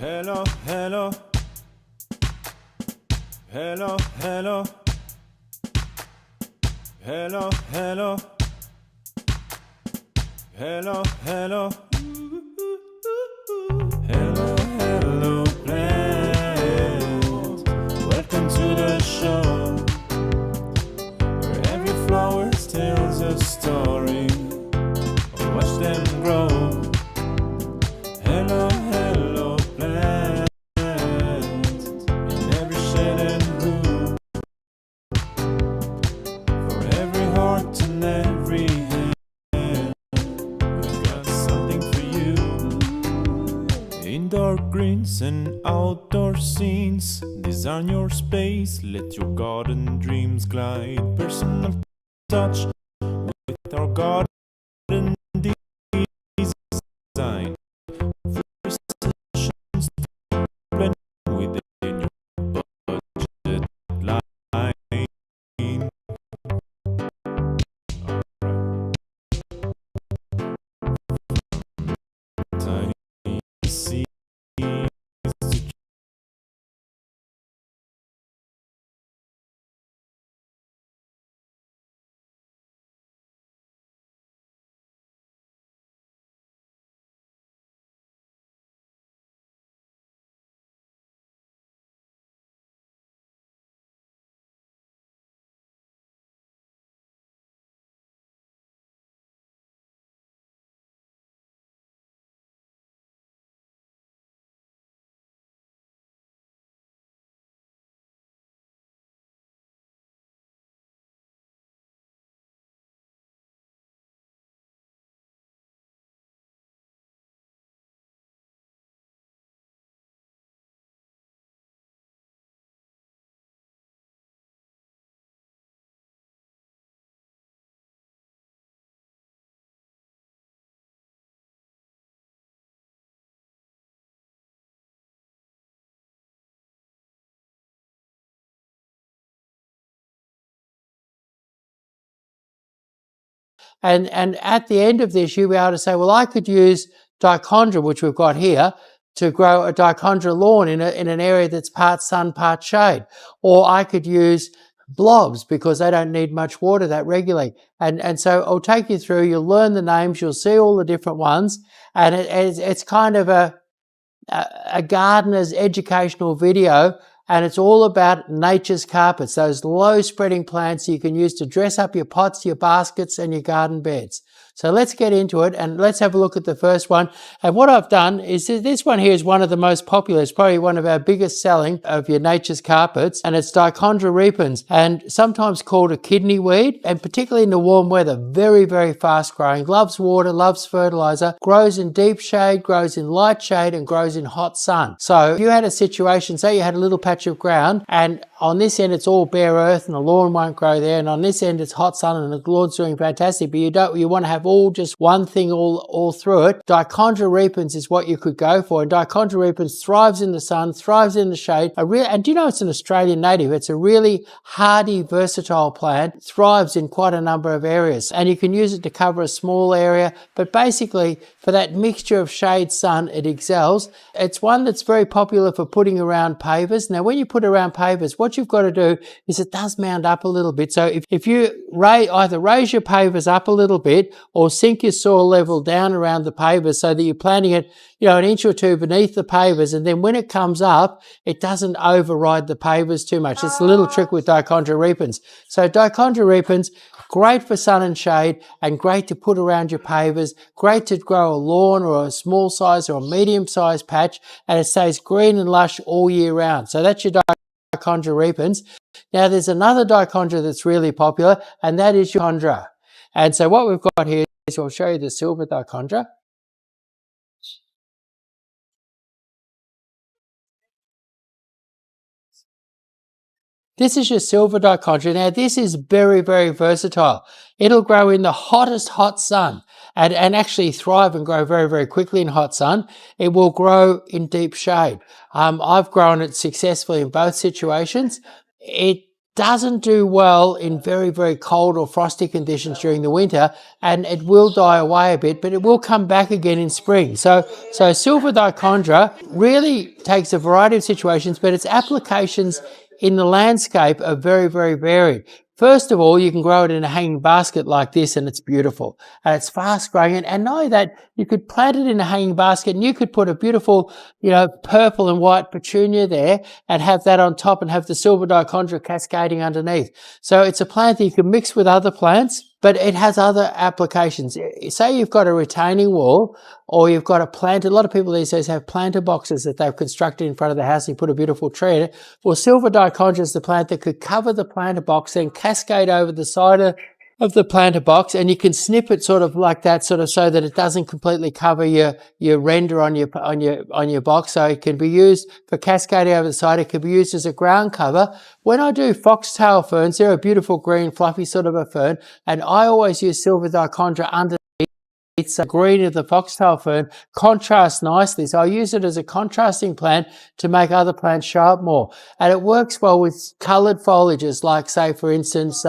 Hello, hello. Hello, hello. Hello, hello. Hello, hello. Hello, hello, plant. Welcome to the show, where every flower tells a story. Watch them grow. Hello, hello, plant. In every shade and room, for every heart and every hand, we've got something for you. Indoor greens and outdoor scenes, design your space, let your garden dreams glide. Personal touch with our garden design. Free sessions to blend within your budget line. Tiny seeds to And at the end of this, you'll be able to say, well, I could use Dichondra, which we've got here, to grow a Dichondra lawn in an area that's part sun, part shade. Or I could use blobs because they don't need much water that regularly. And so I'll take you through, you'll learn the names, you'll see all the different ones. And it's kind of a gardener's educational video, and it's all about nature's carpets, those low spreading plants you can use to dress up your pots, your baskets and your garden beds. So let's get into it and let's have a look at the first one. And what I've done is this one here is one of the most popular. It's probably one of our biggest selling of your nature's carpets, and it's Dichondra repens, and sometimes called a kidney weed, and particularly in the warm weather, very, very fast growing, loves water, loves fertilizer, grows in deep shade, grows in light shade, and grows in hot sun. So if you had a situation, say you had a little patch of ground, and on this end it's all bare earth and the lawn won't grow there, and on this end it's hot sun and the lawn's doing fantastic, but you want to have all just one thing all through it. Dichondra repens is what you could go for, and Dichondra repens thrives in the sun, thrives in the shade. And do you know it's an Australian native? It's a really hardy, versatile plant, thrives in quite a number of areas, and you can use it to cover a small area, but basically for that mixture of shade, sun, it excels. It's one that's very popular for putting around pavers. Now when you put around pavers, what you've got to do is it does mound up a little bit. So if you either raise your pavers up a little bit or sink your soil level down around the pavers so that you're planting it, an inch or two beneath the pavers, and then when it comes up, it doesn't override the pavers too much. It's a little trick with Dichondra repens. So Dichondra repens, great for sun and shade, and great to put around your pavers, great to grow a lawn or a small size or a medium sized patch, and it stays green and lush all year round. So that's your Dichondra repens. Now there's another Dichondra that's really popular, and that is Dichondra. And so what we've got here is, I'll show you the silver Dichondra. This is your silver Dichondra. Now this is very, very versatile. It'll grow in the hottest hot sun and actually thrive and grow very, very quickly in hot sun. It will grow in deep shade. I've grown it successfully in both situations. It doesn't do well in very, very cold or frosty conditions during the winter, and it will die away a bit, but it will come back again in spring. So silver dichondra really takes a variety of situations, but its applications in the landscape are very, very varied. First of all, you can grow it in a hanging basket like this, and it's beautiful. And it's fast growing. And not only that, you could plant it in a hanging basket, and you could put a beautiful, purple and white petunia there and have that on top and have the silver dichondra cascading underneath. So it's a plant that you can mix with other plants, but it has other applications. Say you've got a retaining wall, or you've got a plant. A lot of people these days have planter boxes that they've constructed in front of the house, and you put a beautiful tree in it. Well, silver dichondra is the plant that could cover the planter box and cascade over the side of the planter box, and you can snip it sort of like that, sort of so that it doesn't completely cover your render on your box. So it can be used for cascading over the side. It can be used as a ground cover. When I do foxtail ferns, they're a beautiful green fluffy sort of a fern, and I always use silver dichondra underneath. It's a green of the foxtail fern, contrasts nicely. So I use it as a contrasting plant to make other plants show up more. And it works well with coloured foliages, like, say, for instance,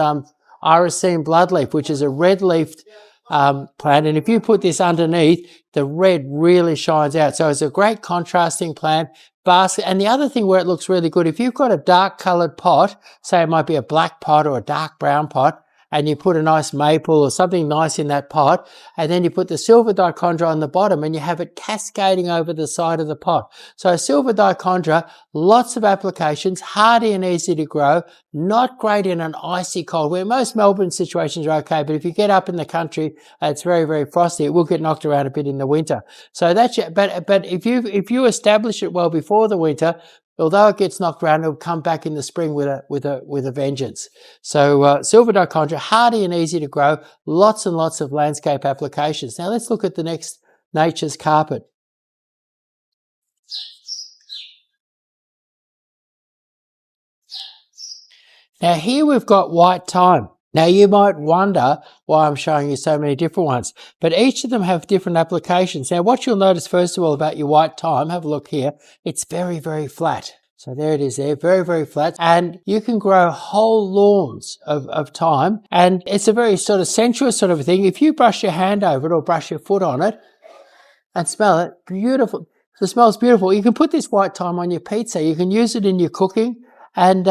Irisine bloodleaf, which is a red-leafed plant. And if you put this underneath, the red really shines out. So it's a great contrasting plant. Basket. And the other thing where it looks really good, if you've got a dark coloured pot, say it might be a black pot or a dark brown pot, and you put a nice maple or something nice in that pot, and then you put the silver dichondra on the bottom, and you have it cascading over the side of the pot. So silver dichondra, lots of applications, hardy and easy to grow, not great in an icy cold, where most Melbourne situations are okay, but if you get up in the country, it's very, very frosty. It will get knocked around a bit in the winter. So that's, but if you establish it well before the winter, although it gets knocked around, it'll come back in the spring with a vengeance. So silver dichondra, hardy and easy to grow, lots and lots of landscape applications. Now let's look at the next, nature's carpet. Now here we've got white thyme. Now you might wonder why I'm showing you so many different ones, but each of them have different applications. Now what you'll notice first of all about your white thyme, have a look here, it's very, very flat. So there it is there, very, very flat. And you can grow whole lawns of thyme, and it's a very sort of sensuous sort of a thing. If you brush your hand over it or brush your foot on it and smell it, beautiful. It smells beautiful. You can put this white thyme on your pizza. You can use it in your cooking, and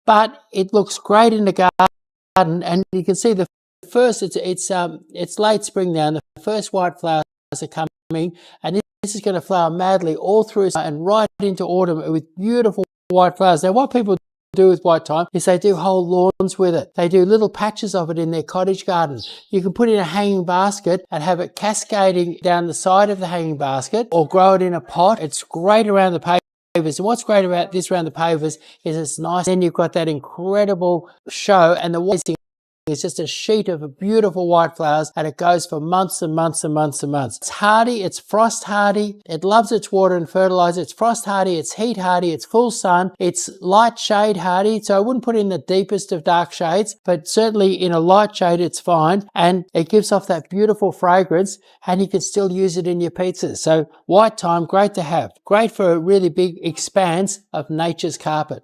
but it looks great in the garden, and you can see the first, it's late spring now, and the first white flowers are coming, and this is going to flower madly all through and right into autumn with beautiful white flowers. Now what people do with white thyme is they do whole lawns with it. They do little patches of it in their cottage garden. You can put it in a hanging basket and have it cascading down the side of the hanging basket, or grow it in a pot. It's great around the pavers. And what's great about this around the pavers is it's nice. Then you've got that incredible show, and the white thing is just a sheet of beautiful white flowers, and it goes for months and months and months and months. It's hardy, it's frost hardy, it loves its water and fertilizer, it's frost hardy, it's heat hardy, it's full sun, it's light shade hardy. So I wouldn't put in the deepest of dark shades, but certainly in a light shade it's fine, and it gives off that beautiful fragrance, and you can still use it in your pizzas. So white thyme, great to have, great for a really big expanse of nature's carpet.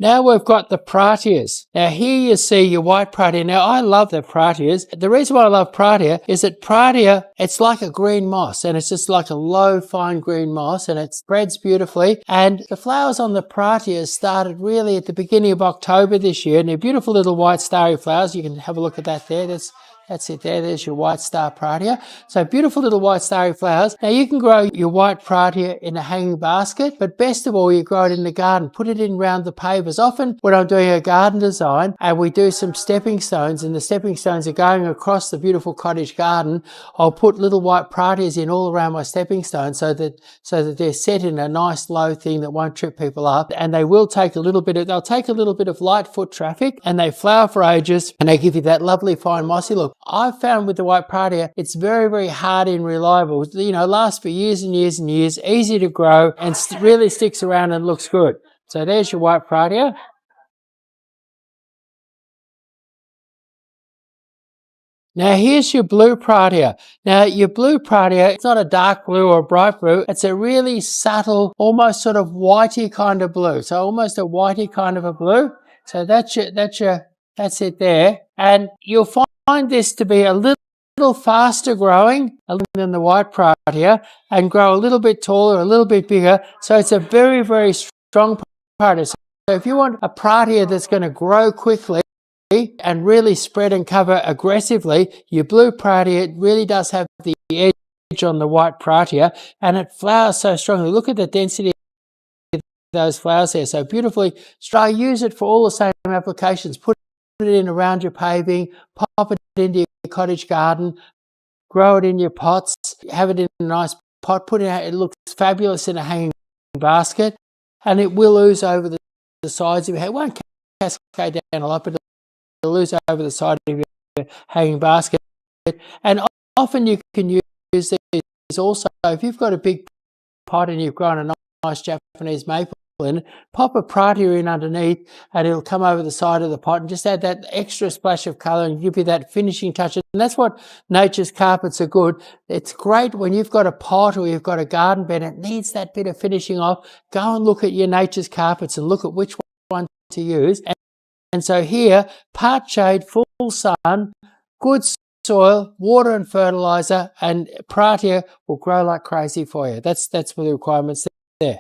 Now we've got the Pratias. Now here you see your white Pratia. Now I love the Pratias. The reason why I love Pratia is that Pratia, it's like a green moss, and it's just like a low fine green moss, and it spreads beautifully. And the flowers on the Pratias started really at the beginning of October this year, and they're beautiful little white starry flowers. You can have a look at that there. That's it there. There's your white star Pratia. So beautiful little white starry flowers. Now you can grow your white Pratia in a hanging basket, but best of all, you grow it in the garden. Put it in round the pavers. Often when I'm doing a garden design and we do some stepping stones, and the stepping stones are going across the beautiful cottage garden, I'll put little white Pratias in all around my stepping stones so that they're set in a nice low thing that won't trip people up. And they will take a little bit of light foot traffic, and they flower for ages, and they give you that lovely fine mossy look. I've found with the white Pratia, it's very, very hardy and reliable. You know, lasts for years and years and years, easy to grow, and really sticks around and looks good. So there's your white Pratia. Now here's your blue Pratia. Now your blue Pratia, it's not a dark blue or a bright blue. It's a really subtle, almost sort of whitey kind of blue. So almost a whitey kind of a blue. So that's it there. And you'll find this to be a little faster growing than the white Pratia and grow a little bit taller, a little bit bigger. So it's a very, very strong Pratia. So if you want a Pratia that's going to grow quickly and really spread and cover aggressively, your blue Pratia, it really does have the edge on the white Pratia, and it flowers so strongly. Look at the density of those flowers there, so beautifully. Try use it for all the same applications. Put it in around your paving, pop it into your cottage garden, grow it in your pots, have it in a nice pot, put it out. It looks fabulous in a hanging basket, and it will ooze over the sides of your head. It won't cascade down a lot, but it'll ooze over the side of your hanging basket. And often you can use these also. If you've got a big pot and you've grown a nice Japanese maple in, pop a Pratia in underneath and it'll come over the side of the pot and just add that extra splash of colour and give you that finishing touch. And that's what nature's carpets are good. It's great when you've got a pot or you've got a garden bed and it needs that bit of finishing off. Go and look at your nature's carpets and look at which one to use. And so here, part shade, full sun, good soil, water and fertiliser, and Pratia will grow like crazy for you. That's the requirements there.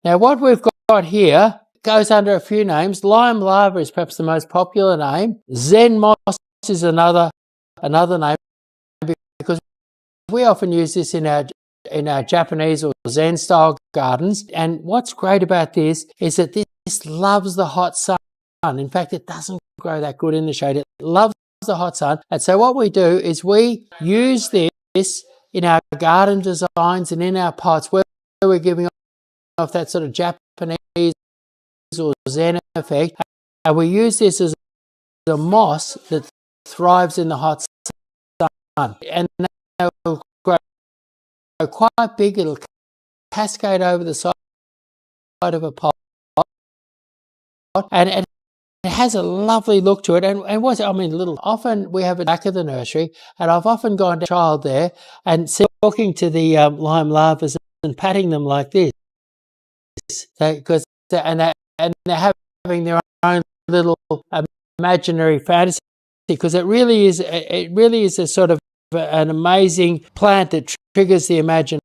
Now what we've got here goes under a few names. Lime lava is perhaps the most popular name. Zen moss is another name, because we often use this in our Japanese or Zen style gardens. And what's great about this is that this loves the hot sun. In fact, it doesn't grow that good in the shade. It loves the hot sun. And so what we do is we use this in our garden designs and in our pots where we're giving off that sort of Japanese or Zen effect. And we use this as a moss that thrives in the hot sun. And they'll grow quite big. It'll cascade over the side of a pot, and it has a lovely look to it. And what's often we have it back of the nursery, and I've often gone to a child there and talking to the lime lavas and patting them like this, because they're having their own little imaginary fantasy, because it really is a sort of an amazing plant that triggers the imagination.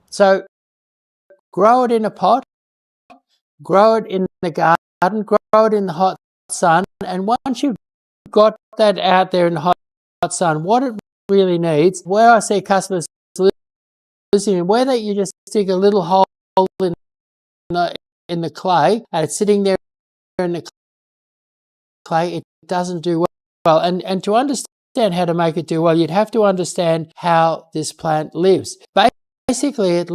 So grow it in a pot, grow it in the garden, grow it in the hot sun, and once you've got that out there in the hot sun, what it really needs, where I see customers losing, whether you just stick a little hole in the clay and it's sitting there in the clay, it doesn't do well. And to understand how to make it do well, you'd have to understand how this plant lives. Basically, it's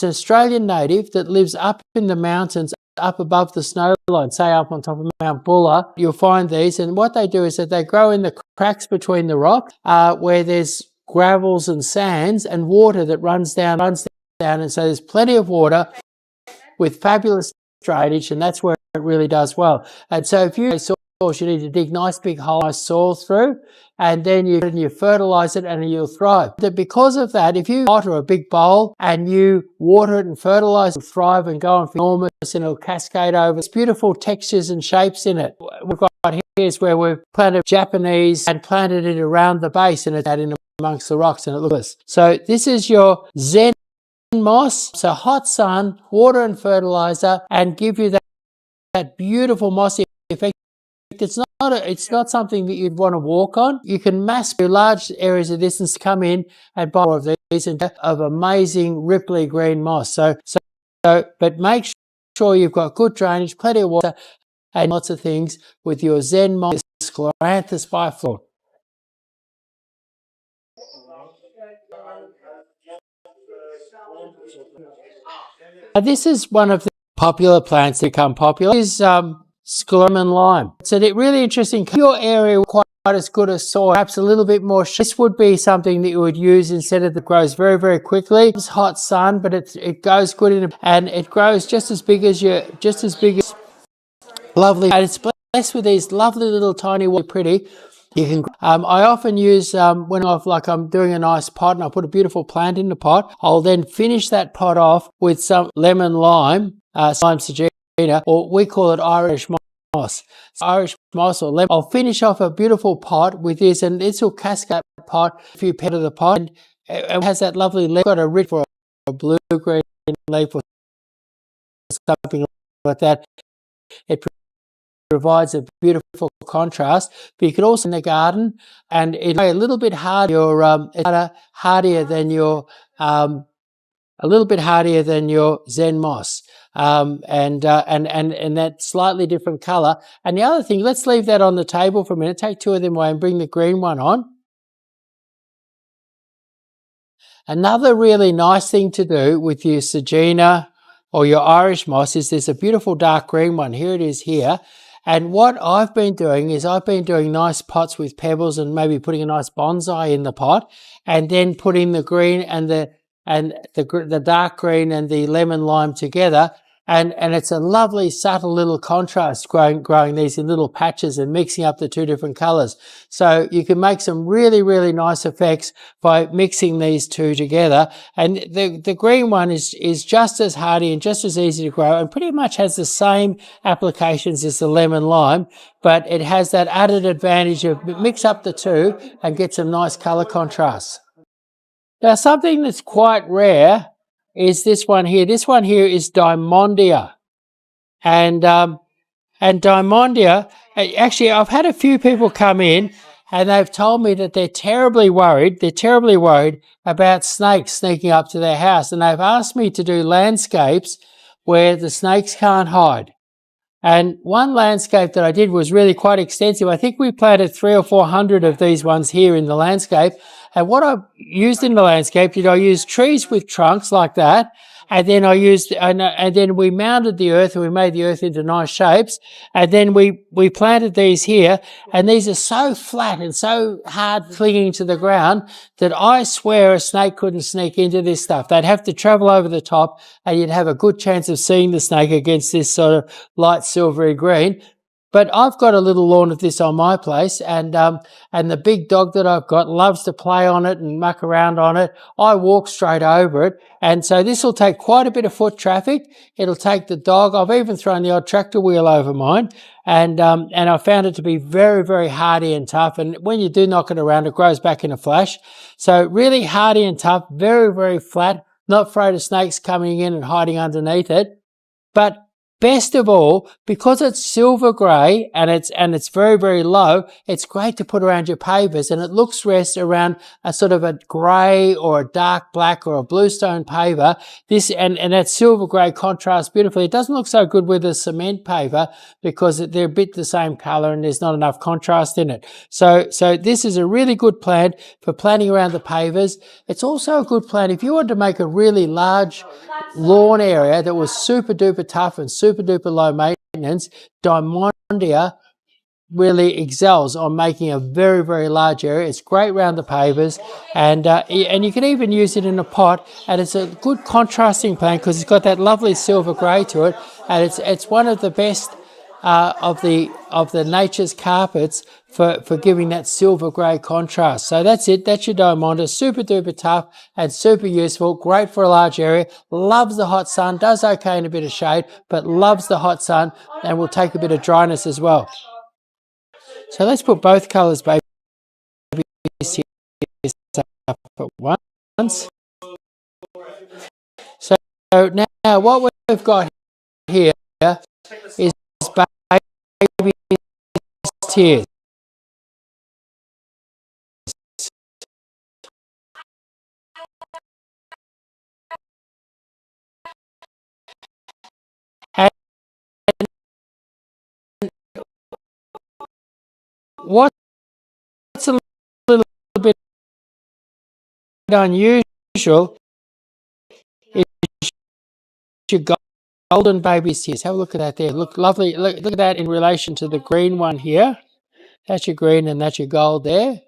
an Australian native that lives up in the mountains, up above the snow line, say up on top of Mount Buller. You'll find these, and what they do is that they grow in the cracks between the rock, where there's gravels and sands and water that runs down, and so there's plenty of water with fabulous drainage, and that's where it really does well. And so if you you need to dig nice big hole, nice soil through, and then you fertilise it and you'll thrive. Because of that, if you water a big bowl and you water it and fertilise it, it'll thrive and go on for enormous, and it'll cascade over. It's beautiful textures and shapes in it. We've got here's where we've planted Japanese and planted it around the base, and it's out in amongst the rocks, and it looks. So this is your Zen moss. So hot sun, water and fertiliser, and give you that beautiful mossy effect. It's not something that you'd want to walk on. You can mass large areas of distance, come in and buy more of these of amazing ripply green moss. But make sure you've got good drainage, plenty of water, and lots of things with your Zen moss, Scleranthus biflora. This is one of the popular plants that become popular. This is Sclerum and lime. So they're really interesting. Your area quite as good as soil, perhaps a little bit more. This would be something that you would use instead of that grows very, very quickly. It's hot sun, but it goes good and it grows just as big as lovely. And it's blessed with these lovely little tiny, pretty. You can. I often use when I'm doing a nice pot and I put a beautiful plant in the pot. I'll then finish that pot off with some lemon lime, lime sagina, or we call it Irish moss. So Irish moss or lemon. I'll finish off a beautiful pot with this, and this will cascade pot a few pet of the pot, and it has that lovely leaf. Got a rich for a blue green leaf or something like that. It provides a beautiful contrast, but you could also in the garden, and it's a little bit hardier. It's hardier than your a little bit hardier than your Zen moss, and that slightly different color. And the other thing, let's leave that on the table for a minute. Take two of them away and bring the green one on. Another really nice thing to do with your sagina or your Irish moss is there's a beautiful dark green one. Here it is here. And what I've been doing is I've been doing nice pots with pebbles and maybe putting a nice bonsai in the pot, and then putting the green and the dark green and the lemon lime together. And it's a lovely, subtle little contrast growing these in little patches and mixing up the two different colors. So you can make some really, really nice effects by mixing these two together. And the green one is just as hardy and just as easy to grow and pretty much has the same applications as the lemon lime, but it has that added advantage of mix up the two and get some nice color contrasts. Now, something that's quite rare is this one here. This one here is Dymondia. And Dymondia, actually, I've had a few people come in and they've told me that they're terribly worried about snakes sneaking up to their house. And they've asked me to do landscapes where the snakes can't hide. And one landscape that I did was really quite extensive. I think we planted 300 or 400 of these ones here in the landscape. And what I used in the landscape, I used trees with trunks like that. And then and then we mounted the earth and we made the earth into nice shapes. And then we planted these here. And these are so flat and so hard clinging to the ground that I swear a snake couldn't sneak into this stuff. They'd have to travel over the top and you'd have a good chance of seeing the snake against this sort of light silvery green. But I've got a little lawn of this on my place, and the big dog that I've got loves to play on it and muck around on it. I walk straight over it, and so this will take quite a bit of foot traffic. It'll take the dog. I've even thrown the odd tractor wheel over mine, and I found it to be very, very hardy and tough. And when you do knock it around, it grows back in a flash. So really hardy and tough, very, very flat. Not afraid of snakes coming in and hiding underneath it, but best of all, because it's silver grey and it's very, very low, it's great to put around your pavers, and it looks best around a sort of a grey or a dark black or a bluestone paver. This and that silver grey contrasts beautifully. It doesn't look so good with a cement paver because they're a bit the same colour and there's not enough contrast in it. So this is a really good plant for planting around the pavers. It's also a good plant if you want to make a really large lawn area that was super duper tough and super duper low maintenance. Dymondia really excels on making a very, very large area. It's great around the pavers, and you can even use it in a pot, and it's a good contrasting plant because it's got that lovely silver grey to it, and it's one of the best of the nature's carpets for giving that silver grey contrast. So that's it. That's your Dymondia. Super duper tough and super useful. Great for a large area. Loves the hot sun. Does okay in a bit of shade, but loves the hot sun and will take a bit of dryness as well. So let's put both colours, baby, up at once. So now what we've got here is baby tears. And what's a little bit unusual is your golden baby tears. Have a look at that there. Look lovely. Look at that in relation to the green one here. That's your green and that's your gold there.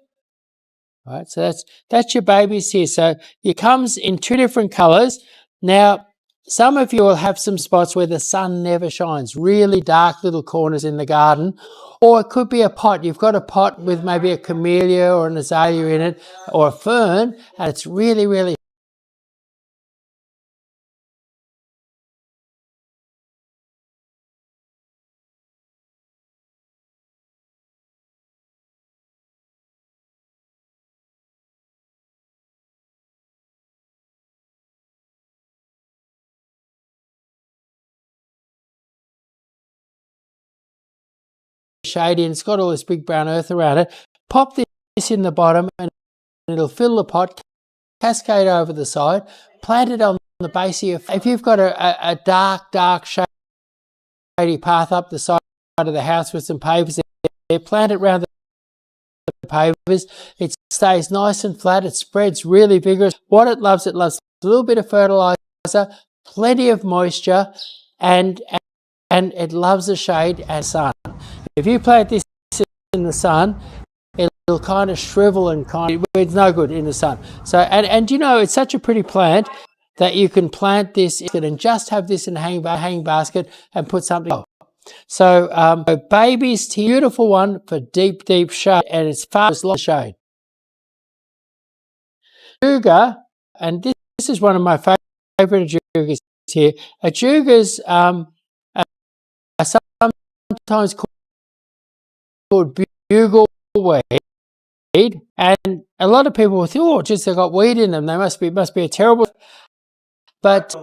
All right, so that's your babies here. So it comes in 2 different colors. Now, some of you will have some spots where the sun never shines, really dark little corners in the garden, or it could be a pot. You've got a pot with maybe a camellia or an azalea in it, or a fern, and it's really, really shady, and it's got all this big brown earth around it. Pop this in the bottom and it'll fill the pot, cascade over the side, plant it on the base of your, if you've got a dark shady path up the side of the house with some pavers there, plant it around the pavers. It stays nice and flat, it spreads really vigorous. What it loves a little bit of fertilizer, plenty of moisture, and it loves the shade and sun. If you plant this in the sun, it'll kind of shrivel and it's no good in the sun. So, and you know, it's such a pretty plant that you can plant this and just have this in a hanging basket and put something. So, babies, beautiful one for deep shade, and it's fast long shade. Ajuga, and this is one of my favorite ajugas here. Ajugas are sometimes called bugleweed, and a lot of people will think, oh, just they've got weed in them, they must be a terrible. But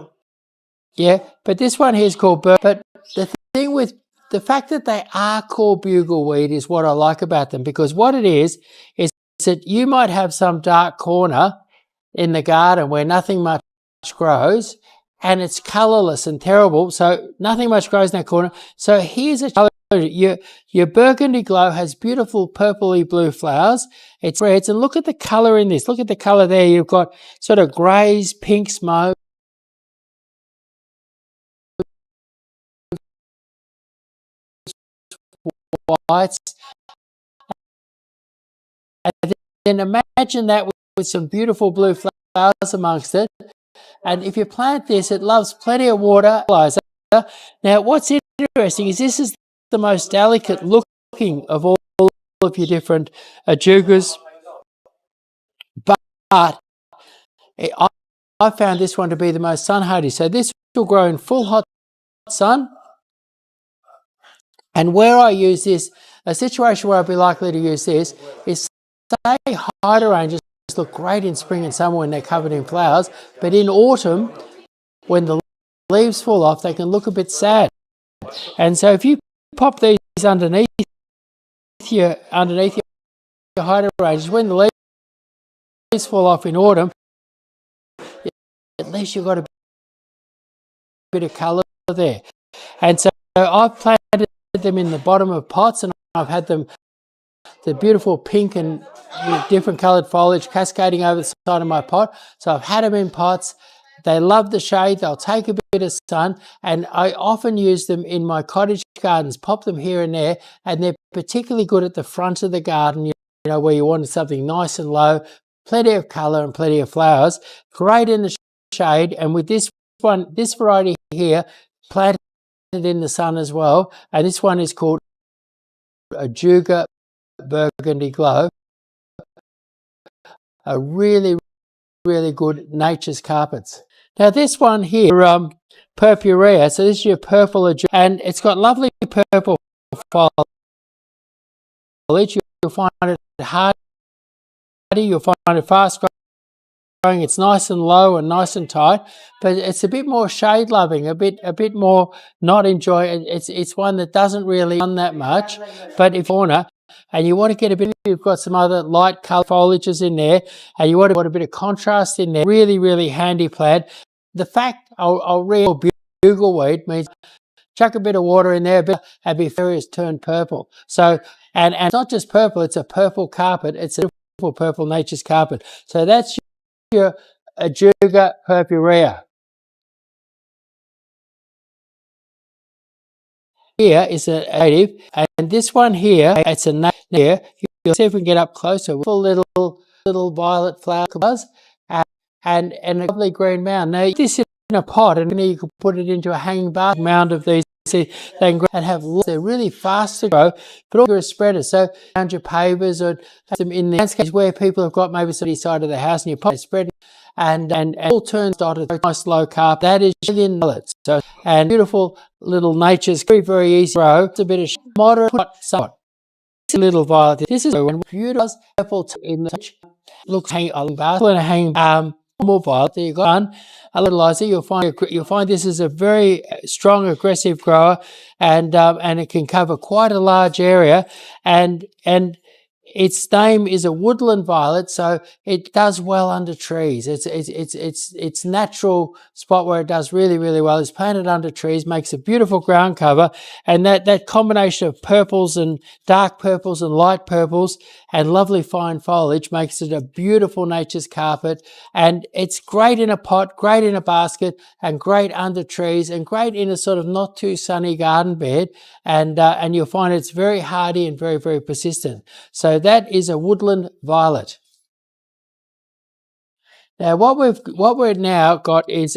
yeah, but this one here is called But the thing with the fact that they are called bugleweed is what I like about them, because what it is that you might have some dark corner in the garden where nothing much grows, and it's colourless and terrible, so nothing much grows in that corner. So here's a colour. Your burgundy glow has beautiful purpley blue flowers. It's reds, and look at the colour in this. Look at the colour there. You've got sort of greys, pinks, mauve, whites. And then imagine that with some beautiful blue flowers amongst it. And if you plant this, it loves plenty of water. Now, what's interesting is this is the most delicate looking of all of your different ajugas, but I found this one to be the most sun hardy. So this will grow in full hot sun. And where I use this, a situation where I'd be likely to use this is, say, hydrangeas look great in spring and summer when they're covered in flowers, but in autumn, when the leaves fall off, they can look a bit sad. And so if you pop these underneath your hydrangeas, when the leaves fall off in autumn, at least you've got a bit of colour there. And so I've planted them in the bottom of pots, and I've had them, the beautiful pink and different coloured foliage cascading over the side of my pot. So I've had them in pots. They love the shade. They'll take a bit of sun, and I often use them in my cottage gardens, pop them here and there, and they're particularly good at the front of the garden, you know, where you want something nice and low, plenty of colour and plenty of flowers. Great in the shade, and with this one, this variety here, planted in the sun as well, and this one is called Ajuga Burgundy Glow. A really good nature's carpets. Now this one here, Purpurea, so this is your purple Ajuga, and it's got lovely purple foliage. You'll find it hardy, you'll find it fast growing, it's nice and low and nice and tight, but it's a bit more shade loving, a bit more not enjoy. It's one that doesn't really run that much, but if you're and you want to get a bit, you've got some other light colour foliages in there, and you want a bit of contrast in there, really handy plant. The fact I'll read bugleweed means chuck a bit of water in there, and before it's turned purple. So, and it's not just purple, it's a purple carpet. It's a beautiful purple nature's carpet. So that's your Ajuga Purpurea. here is a native, and this one here, it's a native here. You'll see if we can get up closer. Full little violet flower buzz, and a lovely green mound. Now, this is in a pot, and you can put it into a hanging basket mound of these. See, they can grow and have lots. They're really fast to grow, but also a spreader. So around your pavers or them in the landscapes where people have got maybe somebody's side of the house, and you put it spreading, and all turns dotted. Nice low carpet. That is Woodland Violet. So and beautiful little nature's very easy to grow. It's a bit of moderate, somewhat. Little violet. This is a beautiful purple in the looks hanging basket and a hanging more violet. There you go. A little Liza, you'll find this is a very strong, aggressive grower, and it can cover quite a large area, and its name is a woodland violet, so it does well under trees. Its natural spot where it does really, really well is planted under trees, makes a beautiful ground cover, and that combination of purples and dark purples and light purples and lovely fine foliage makes it a beautiful nature's carpet, and it's great in a pot, great in a basket, and great under trees, and great in a sort of not too sunny garden bed, and you'll find it's very hardy and very, very persistent. So that is a woodland violet. Now, what we've now got is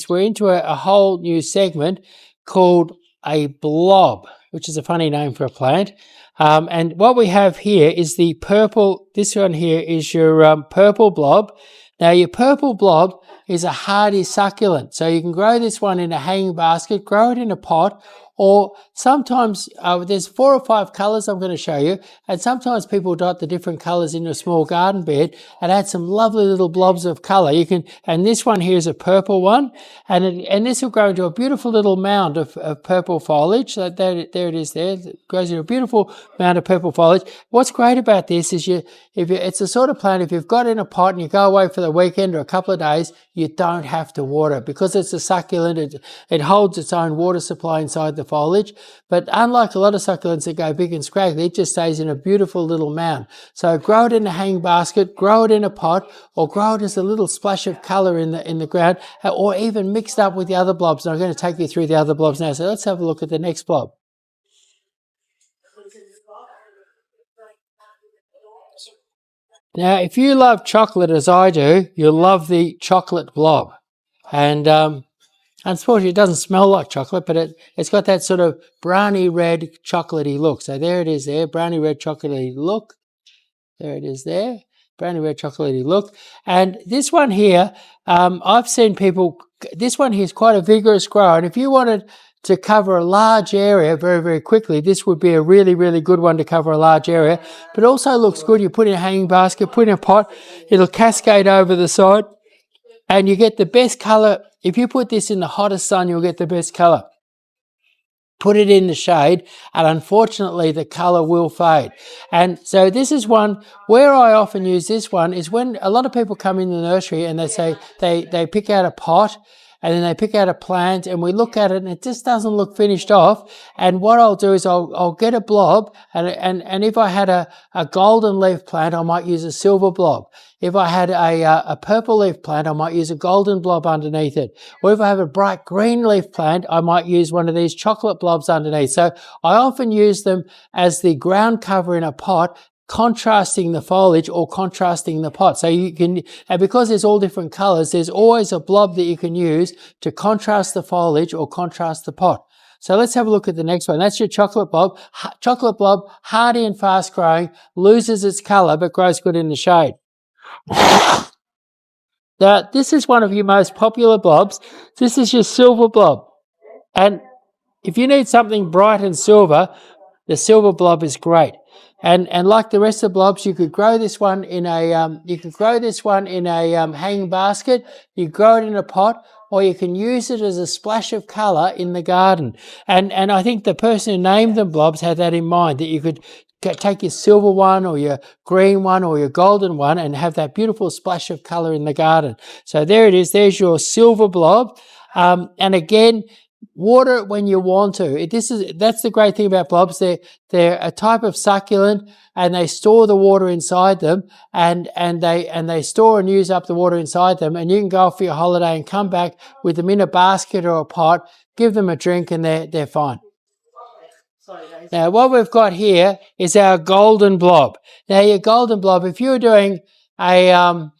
we're into a whole new segment called a blob, which is a funny name for a plant. And what we have here is the purple. This one here is your purple blob. Now, your purple blob is a hardy succulent, so you can grow this one in a hanging basket, grow it in a pot, or sometimes there's 4 or 5 colours I'm going to show you, and sometimes people dot the different colours in a small garden bed and add some lovely little blobs of colour. You can, and this one here is a purple one, and this will grow into a beautiful little mound of purple foliage. So there it is there. It grows into a beautiful mound of purple foliage. What's great about this is it's the sort of plant, if you've got it in a pot and you go away for the weekend or a couple of days, you don't have to water it because it's a succulent. It holds its own water supply inside the foliage, but unlike a lot of succulents that go big and scraggly, it just stays in a beautiful little mound. So grow it in a hanging basket, grow it in a pot, or grow it as a little splash of colour in the ground, or even mixed up with the other blobs. And I'm going to take you through the other blobs now. So let's have a look at the next blob. Now, if you love chocolate as I do, you'll love the chocolate blob. And unfortunately, it doesn't smell like chocolate, but it's got that sort of browny red chocolatey look. So there it is there, browny red chocolatey look. There it is there, browny red chocolatey look. And this one here, I've seen people, this one here is quite a vigorous grower. And if you wanted to cover a large area very, very quickly, this would be a really, really good one to cover a large area. But also looks good. You put in a hanging basket, put in a pot, it'll cascade over the side, and you get the best colour. If you put this in the hottest sun, you'll get the best colour. Put it in the shade, and unfortunately the colour will fade. And so this is one where I often use this one is when a lot of people come in the nursery and they say they pick out a pot, and then they pick out a plant, and we look at it and it just doesn't look finished off. And what I'll do is I'll get a blob, and if I had a golden leaf plant, I might use a silver blob. If I had a purple leaf plant, I might use a golden blob underneath it. Or if I have a bright green leaf plant, I might use one of these chocolate blobs underneath. So I often use them as the ground cover in a pot, contrasting the foliage or contrasting the pot. So you can, and because there's all different colors, there's always a blob that you can use to contrast the foliage or contrast the pot. So let's have a look at the next one. That's your chocolate blob. Chocolate blob, hardy and fast growing, loses its color but grows good in the shade. Now, this is one of your most popular blobs. This is your silver blob. And if you need something bright and silver, the silver blob is great. And like the rest of the blobs, you could grow this one in a hanging basket. You grow it in a pot, or you can use it as a splash of colour in the garden. And I think the person who named them blobs had that in mind, that you could take your silver one or your green one or your golden one and have that beautiful splash of colour in the garden. So there it is. There's your silver blob. And again, water it when you want to. That's the great thing about blobs. They're a type of succulent, and they store the water inside them, and they store and use up the water inside them. And you can go off for your holiday and come back with them in a basket or a pot, give them a drink, and they're fine. Now, what we've got here is our golden blob. Now, your golden blob, if you're doing a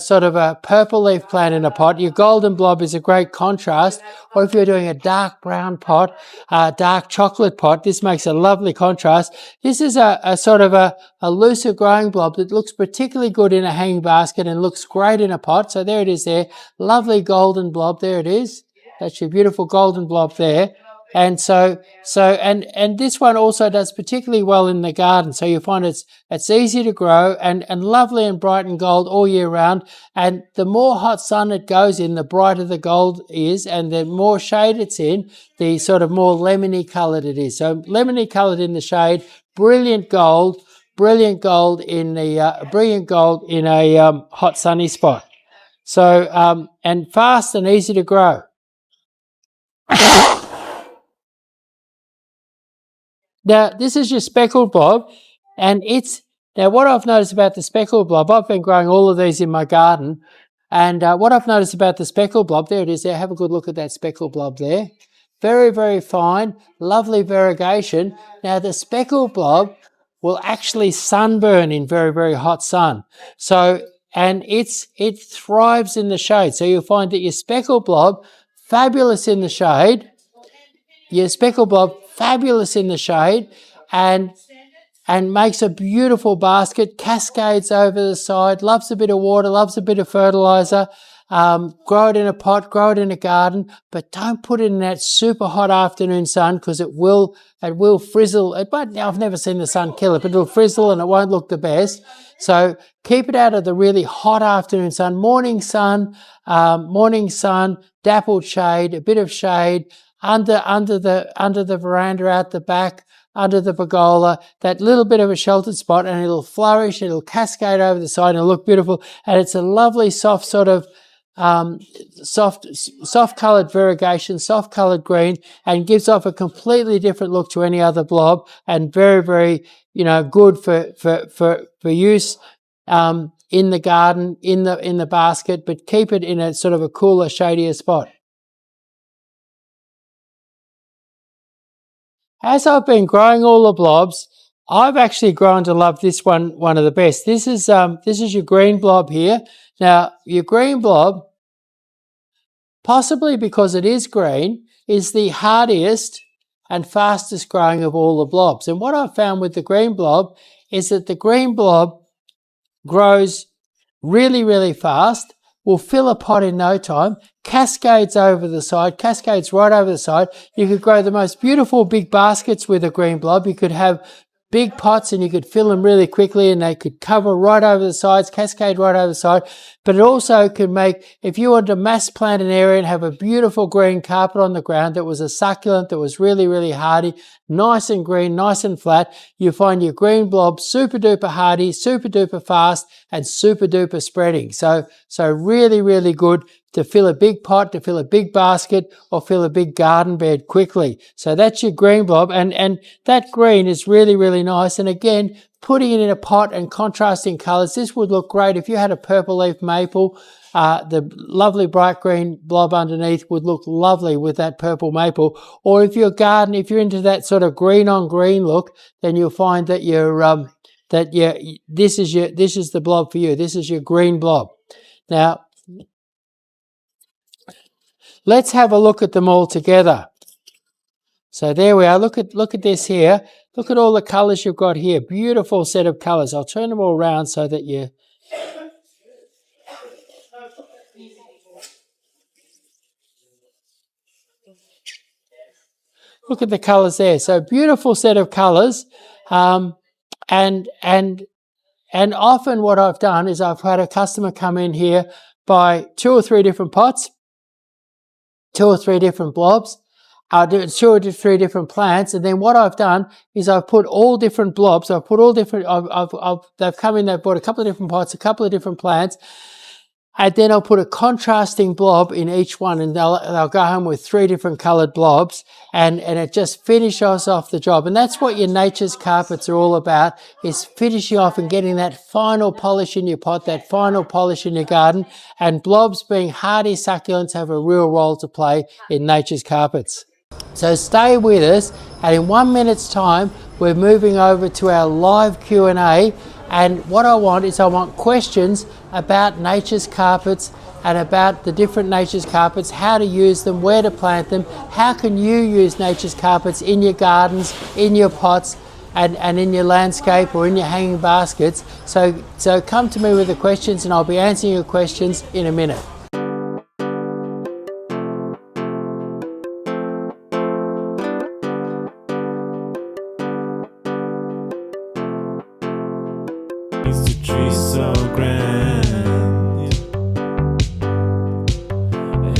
sort of a purple leaf plant in a pot, your golden blob is a great contrast. Or if you're doing a dark brown pot, dark chocolate pot, this makes a lovely contrast. This is a sort of a looser growing blob that looks particularly good in a hanging basket and looks great in a pot. So there it is there. Lovely golden blob. There it is. That's your beautiful golden blob there. And and this one also does particularly well in the garden. So you find it's easy to grow and lovely and bright and gold all year round. And the more hot sun it goes in, the brighter the gold is, and the more shade it's in, the sort of more lemony coloured it is. So lemony coloured in the shade, brilliant gold in a hot sunny spot. So and fast and easy to grow. Now, this is your speckled blob, and now what I've noticed about the speckled blob, I've been growing all of these in my garden, and what I've noticed about the speckled blob, there it is there, have a good look at that speckled blob there. Very, very fine, lovely variegation. Now, the speckled blob will actually sunburn in very, very hot sun. So, and it thrives in the shade. So you'll find that your speckled blob, fabulous in the shade, your speckled blob, fabulous in the shade, and makes a beautiful basket, cascades over the side, loves a bit of water, loves a bit of fertilizer. Grow it in a pot, grow it in a garden, but don't put it in that super hot afternoon sun because it will frizzle. I've never seen the sun kill it, but it'll frizzle and it won't look the best. So keep it out of the really hot afternoon sun, morning sun, dappled shade, a bit of shade, under the veranda out the back, under the pergola, that little bit of a sheltered spot, and it'll flourish, it'll cascade over the side and it'll look beautiful. And it's a lovely soft sort of soft coloured variegation, soft coloured green, and gives off a completely different look to any other blob, and very, very, good for use in the garden, in the basket, but keep it in a sort of a cooler, shadier spot. As I've been growing all the blobs, I've actually grown to love this one of the best. This is your green blob here. Now, your green blob, possibly because it is green, is the hardiest and fastest growing of all the blobs. And what I've found with the green blob is that the green blob grows really, really fast, will fill a pot in no time, cascades over the side, cascades right over the side. You could grow the most beautiful big baskets with a green blob. You could have big pots and you could fill them really quickly and they could cover right over the sides, cascade right over the side. But it also could make, if you wanted to mass plant an area and have a beautiful green carpet on the ground that was a succulent, that was really, really hardy, nice and green, nice and flat, you find your green blob super duper hardy, super duper fast, and super duper spreading. So really, really good to fill a big pot, to fill a big basket, or fill a big garden bed quickly. So that's your green blob, and that green is really, really nice. And again, putting it in a pot and contrasting colours, this would look great if you had a purple leaf maple. The lovely bright green blob underneath would look lovely with that purple maple. Or if your garden, if you're into that sort of green on green look, then you'll find that this is the blob for you. This is your green blob. Now, let's have a look at them all together. So there we are. Look at this here. Look at all the colours you've got here. Beautiful set of colours. I'll turn them all around so that you... Look at the colours there. So beautiful set of colours. And often what I've done is I've had a customer come in here, buy 2 or 3 different pots, 2 or 3 different blobs, 2 or 3 different plants, and then what I've done is I've put all different blobs. I've put all different. They've come in. They've bought a couple of different pots, a couple of different plants, and then I'll put a contrasting blob in each one, and they'll go home with 3 different coloured blobs, and it just finishes off the job. And that's what your nature's carpets are all about, is finishing off and getting that final polish in your pot, that final polish in your garden. And blobs, being hardy succulents, have a real role to play in nature's carpets. So stay with us, and in 1 minute's time we're moving over to our live Q&A, and what I want questions about nature's carpets and about the different nature's carpets, how to use them, where to plant them, how can you use nature's carpets in your gardens, in your pots, and in your landscape or in your hanging baskets. So come to me with the questions and I'll be answering your questions in a minute. Is the tree so grand?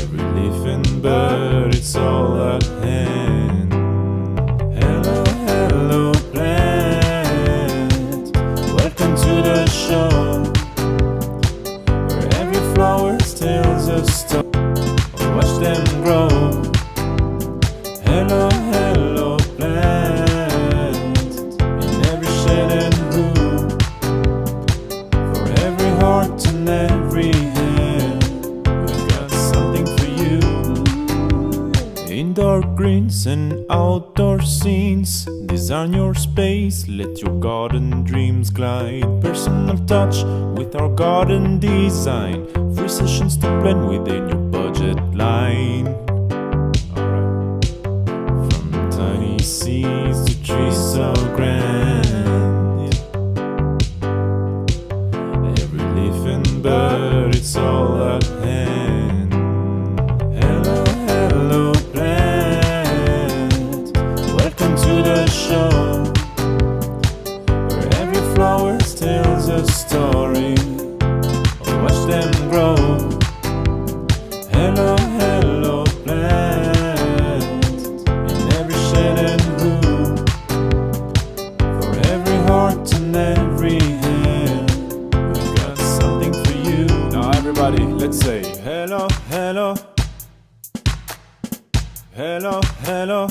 Every leaf and bird, it's all at hand. Hello, hello, plant. Welcome to the show, where every flower tells a story. Watch them grow. Hello, hello, plant. In every shade and hue, for every heart and every hand, we've got something for you. Indoor greens and outdoor scenes, design your space, let your garden dreams glide. Personal touch with our garden design, free sessions to blend within your budget line. Alright. From tiny seeds to trees so grand, every leaf and bird, it's all at hand. Hello, hello, plant. Welcome to the show, where every flower tells a story. Watch them grow. Hello, hello, plant. In every shade and hue, for every heart and every hand, we've got something for you. Now everybody, let's say hello, hello. Hello, hello.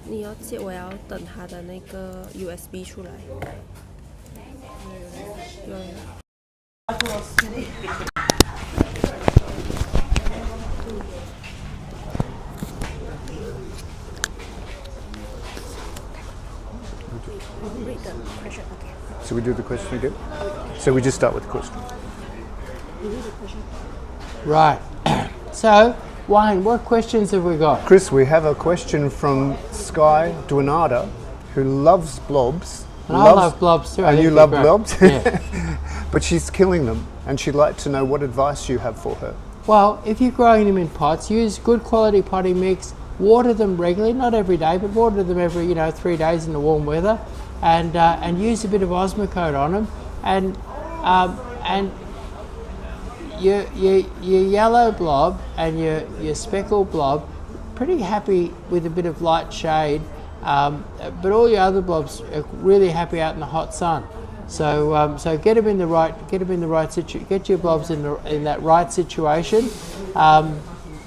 你要借，我要等它的那个 USB 出来。Read the question again. So we do the question again? So we just start with the question. Right. So, Wayne, what questions have we got? Chris, we have a question from Sky Dymondia, who loves blobs. And I love blobs too. I And think you they're love great. blobs? Yeah. But she's killing them, and she'd like to know what advice you have for her. Well, if you're growing them in pots, use good quality potting mix. Water them regularly, not every day, but water them every 3 days in the warm weather, and use a bit of Osmocote on them. And your yellow blob and your speckled blob, pretty happy with a bit of light shade, but all your other blobs are really happy out in the hot sun. So get them in the right situation. Get your blobs in that right situation.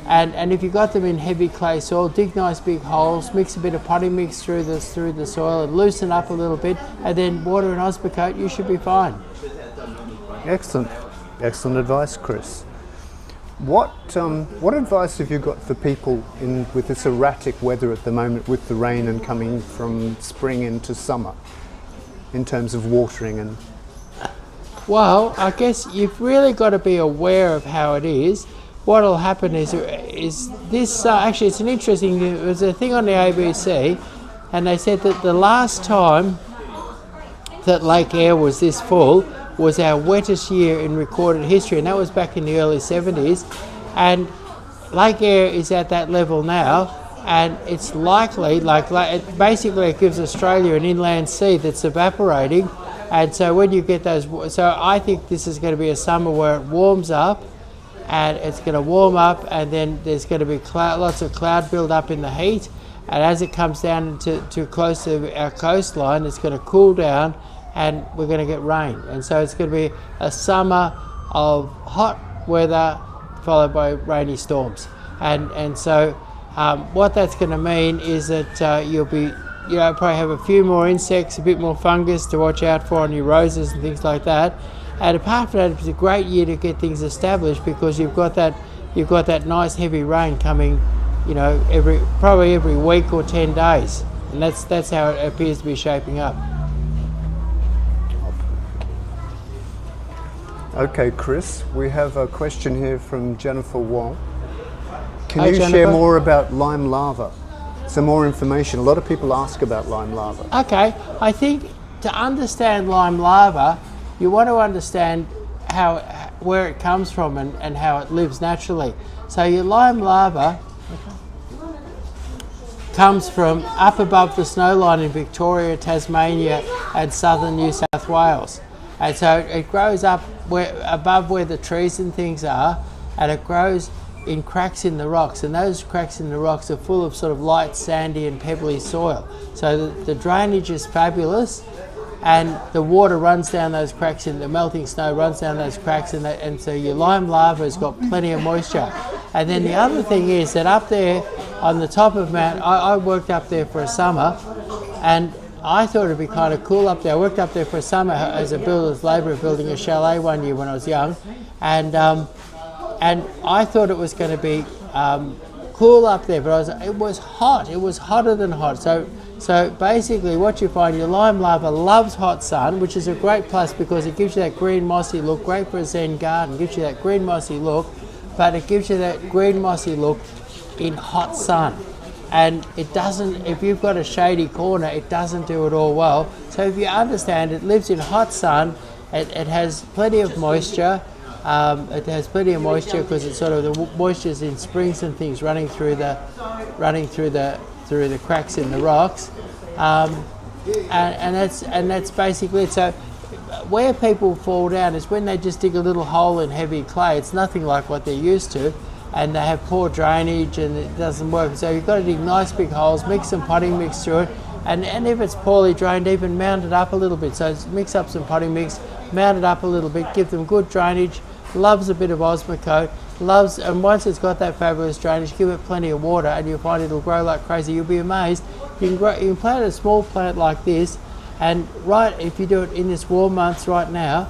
And if you got them in heavy clay soil, dig nice big holes, mix a bit of potting mix through the soil and loosen up a little bit, and then water and Osmocote, you should be fine. Excellent. Excellent advice, Chris. What advice have you got for people with this erratic weather at the moment, with the rain and coming from spring into summer, in terms of watering and? Well, I guess you've really got to be aware of how it is. What will happen is this. Actually, it's an interesting. There was a thing on the ABC, and they said that the last time that Lake Eyre was this full was our wettest year in recorded history, and that was back in the early 70s. And Lake Eyre is at that level now, and it's likely, basically it gives Australia an inland sea that's evaporating, and so when you get those, so I think this is going to be a summer where it warms up, and it's going to warm up, and then there's going to be lots of cloud build up in the heat, and as it comes down to close to our coastline, it's going to cool down, and we're going to get rain. And so it's going to be a summer of hot weather followed by rainy storms. And so what that's going to mean is that you'll probably have a few more insects, a bit more fungus to watch out for on your roses and things like that. And apart from that, it's a great year to get things established because you've got that nice heavy rain coming, probably every week or 10 days. And that's how it appears to be shaping up. Okay, Chris, we have a question here from Jennifer Wong. Can Hi, you Jennifer. share more about lime larva? Some more information. A lot of people ask about lime larva. Okay, I think to understand lime larva, you want to understand where it comes from and how it lives naturally. So your lime larva comes from up above the snowline in Victoria, Tasmania and southern New South Wales. And so it grows up above where the trees and things are, and it grows in cracks in the rocks, and those cracks in the rocks are full of sort of light sandy and pebbly soil. So the drainage is fabulous, and the water runs down those cracks, and the melting snow runs down those cracks, and so your lime larva has got plenty of moisture. And then the other thing is that up there on the top of Mount, I worked up there for a summer, and I thought it'd be kind of cool up there. I worked up there for a summer as a builder's labourer building a chalet one year when I was young, and I thought it was going to be cool up there, but it was hot. It was hotter than hot. So basically what you find, your lime larva loves hot sun, which is a great plus because it gives you that green mossy look, great for a Zen garden, gives you that green mossy look, but it gives you that green mossy look in hot sun. And it doesn't, if you've got a shady corner, it doesn't do it all well. So if you understand, it lives in hot sun, it has plenty of moisture. It has plenty of moisture because it's sort of the moisture's in springs and things running through the cracks in the rocks, and that's basically it. So where people fall down is when they just dig a little hole in heavy clay. It's nothing like what they're used to, and they have poor drainage and it doesn't work. So you've got to dig nice big holes, mix some potting mix through it, and if it's poorly drained, even mount it up a little bit. So mix up some potting mix, mount it up a little bit, give them good drainage. Loves a bit of Osmocote, loves, and once it's got that fabulous drainage, give it plenty of water and you'll find it'll grow like crazy. You'll be amazed. You can plant a small plant like this, and if you do it in this warm months right now,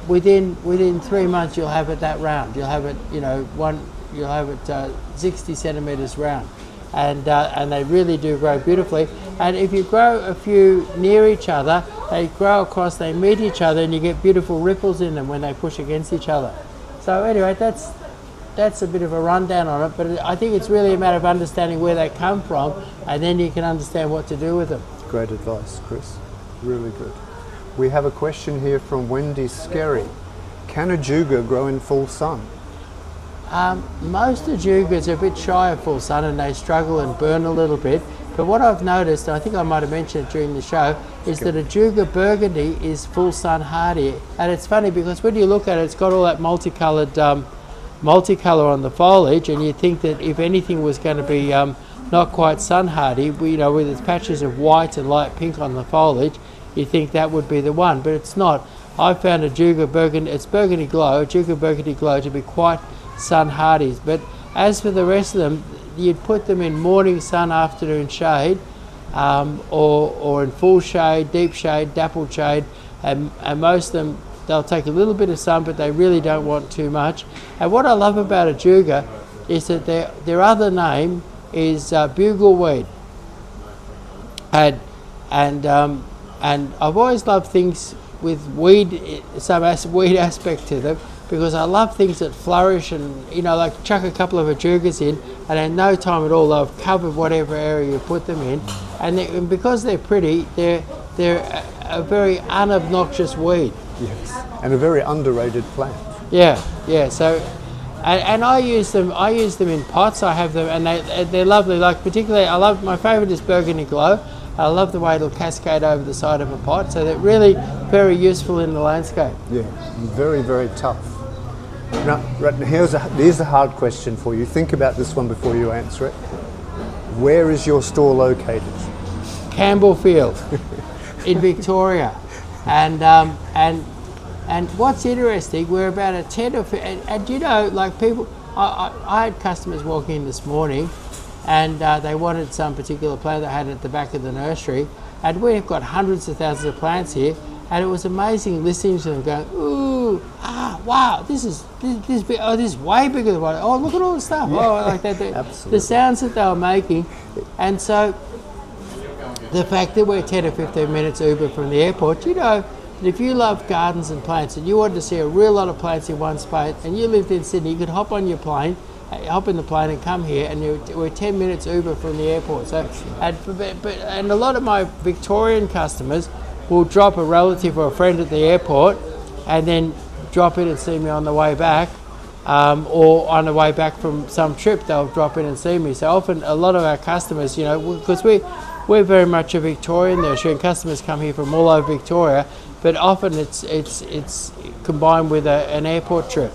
within 3 months you'll have it that round. You'll have it, you'll have it 60 centimeters round, and they really do grow beautifully. And if you grow a few near each other, they grow across, they meet each other, and you get beautiful ripples in them when they push against each other. So anyway, that's a bit of a rundown on it, but I think it's really a matter of understanding where they come from, and then you can understand what to do with them. Great advice, Chris. Really good. We have a question here from Wendy Skerry. Can Ajuga grow in full sun? Most Ajugas are a bit shy of full sun and they struggle and burn a little bit. But what I've noticed, and I think I might have mentioned it during the show, is that Ajuga Burgundy is full sun hardy. And it's funny because when you look at it, it's got all that multicolour on the foliage, and you think that if anything was going to be not quite sun hardy, with its patches of white and light pink on the foliage, you think that would be the one, but it's not. I found Ajuga Burgundy, it's Burgundy Glow, Ajuga Burgundy Glow to be quite sun hardy. But as for the rest of them, you'd put them in morning sun, afternoon shade, or in full shade, deep shade, dappled shade, and most of them, they'll take a little bit of sun, but they really don't want too much. And what I love about Ajuga is that their other name is bugleweed, and I've always loved things with weed, weed aspect to them, because I love things that flourish, and like chuck a couple of Ajugas in, and in no time at all they've covered whatever area you put them in, and because they're pretty, they're a very unobnoxious weed. Yes, and a very underrated plant. Yeah. So, and I use them in pots. I have them, and they're lovely. Like particularly, my favourite is Burgundy Glow. I love the way it'll cascade over the side of a pot. So they're really very useful in the landscape. Yeah, very, very tough. Now, here's a hard question for you. Think about this one before you answer it. Where is your store located? Campbellfield, in Victoria, and what's interesting, we're about a 10 or 15, and like people, I had customers walking in this morning, and they wanted some particular plant that I had at the back of the nursery, and we've got hundreds of thousands of plants here, and it was amazing listening to them going, ooh, wow, this is big, this is way bigger than what, oh, look at all the stuff, oh, like that, the sounds that they were making. And so the fact that we're 10 or 15 minutes Uber from the airport, if you love gardens and plants and you wanted to see a real lot of plants in one space, and you lived in Sydney, you could hop in the plane and come here, and we're 10 minutes Uber from the airport. So, and a lot of my Victorian customers will drop a relative or a friend at the airport, and then drop in and see me on the way back, or on the way back from some trip, they'll drop in and see me. So often, a lot of our customers, because we're very much a Victorian nursery, and customers come here from all over Victoria. But often it's combined with an airport trip.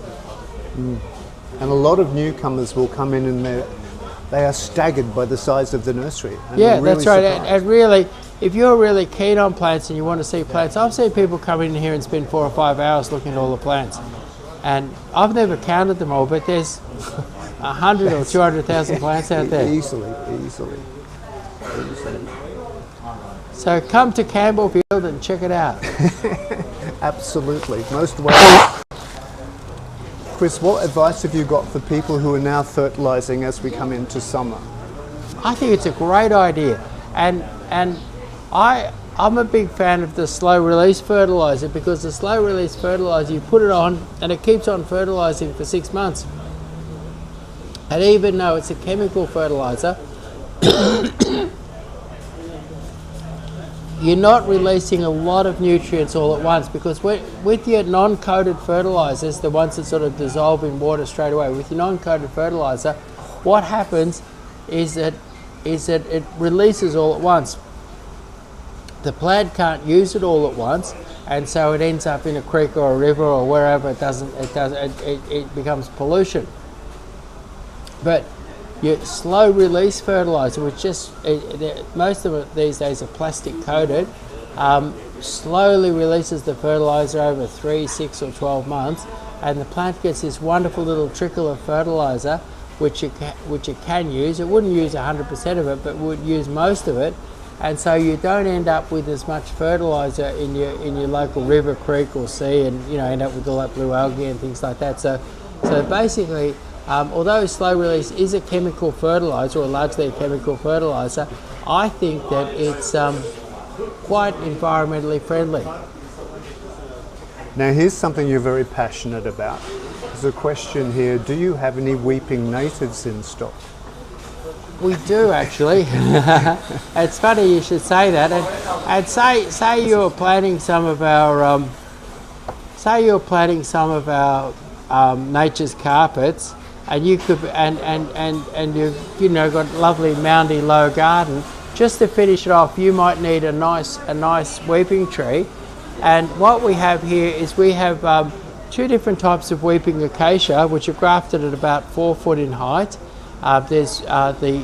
And a lot of newcomers will come in and they are staggered by the size of the nursery. Yeah, really that's right. And really, if you're really keen on plants and you want to see plants, I've seen people come in here and spend 4 or 5 hours looking at all the plants. And I've never counted them all, but there's 100 or 200,000 plants out there. Easily. So come to Campbellfield and check it out. Absolutely, most welcome. Chris, what advice have you got for people who are now fertilising as we come into summer? I think it's a great idea, and I'm a big fan of the slow release fertiliser, because the slow release fertiliser, you put it on and it keeps on fertilising for 6 months. And even though it's a chemical fertiliser, you're not releasing a lot of nutrients all at once, because with your non-coated fertilisers, the ones that sort of dissolve in water straight away, with your non-coated fertiliser, what happens is that it releases all at once. The plant can't use it all at once, and so it ends up in a creek or a river or wherever it becomes pollution. But your slow release fertiliser, which most of it these days are plastic coated, slowly releases the fertiliser over 3, 6 or 12 months, and the plant gets this wonderful little trickle of fertilizer, which it can use. It wouldn't use 100% of it, but would use most of it, and so you don't end up with as much fertilizer in your local river, creek, or sea, and end up with all that blue algae and things like that. So basically, although slow release is a chemical fertilizer, or largely a chemical fertilizer, I think that it's quite environmentally friendly. Now here's something you're very passionate about. There's a question here, do you have any weeping natives in stock? We do, actually. It's funny you should say that. And say you're planting some of our nature's carpets, and you could and you've got lovely moundy low garden. Just to finish it off, you might need a nice weeping tree. And what we have here is we have two different types of weeping acacia, which are grafted at about 4 foot in height. There's the